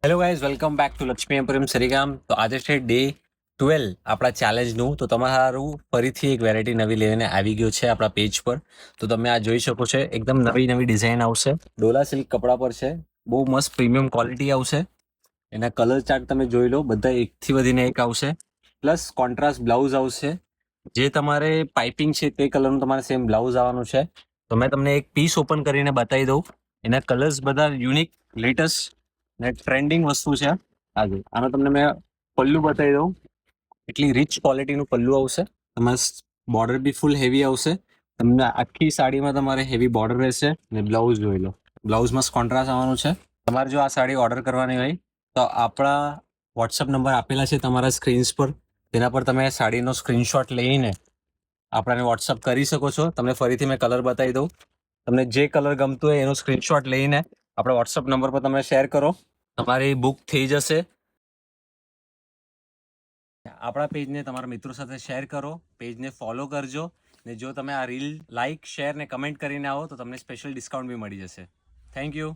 Hello guys, welcome back to Lakshmi emporium Sarigam. તો આજે છે ડે 12 આપણા ચેલેન્જનું. તો તમારું ફરીથી એક વેરાયટી નવી લઈને આવી ગયો છે આપણા પેજ પર. તો તમે આ જોઈ શકો છો, એકદમ નવી નવી ડિઝાઇન આવશે. ડોલા સિલ્ક કપડા પર છે, બહુ મસ્ત પ્રીમિયમ ક્વોલિટી આવશે. એના કલર ચાર્ટ તમે જોઈ લો, બધા એકથી વધીને એક આવશે. પ્લસ કોન્ટ્રાસ્ટ બ્લાઉઝ આવશે. જે તમારે પાઇપિંગ છે તે કલરનું તમારે સેમ બ્લાઉઝ આવવાનું છે. તો મેં તમને એક પીસ ઓપન કરીને બતાવી દઉં. એના કલર્સ બધા યુનિક, લેટેસ્ટ ને ટ્રેન્ડિંગ વસ્તુ છે. આજે આનો તમને મેં પલ્લુ બતાવી દઉં. એટલી રીચ ક્વોલિટીનું પલ્લુ આવશે. તમારે બોર્ડર બી ફૂલ હેવી આવશે. તમને આખી સાડીમાં તમારે હેવી બોર્ડર રહેશે. ને બ્લાઉઝ જોઈ લો, બ્લાઉઝમાં કોન્ટ્રાસ્ટ આવવાનું છે. તમારે જો આ સાડી ઓર્ડર કરવાની હોય તો આપણા વોટ્સઅપ નંબર આપેલા છે તમારા સ્ક્રીન્સ પર. તેના પર તમે સાડીનો સ્ક્રીનશોટ લઈને આપણને વોટ્સઅપ કરી શકો છો. તમને ફરીથી મેં કલર બતાવી દઉં. તમને જે કલર ગમતું હોય એનો સ્ક્રીનશોટ લઈને આપણે વોટ્સઅપ નંબર પર તમે શેર કરો, તમારી બુક થઈ જશે. આપણા પેજને તમારા મિત્રો સાથે શેર કરો, પેજને ફોલો કરજો. ને જો તમે આ રીલ લાઇક, શેર ને કમેન્ટ કરીને આવો તો તમને સ્પેશિયલ ડિસ્કાઉન્ટ બી મળી જશે. Thank you.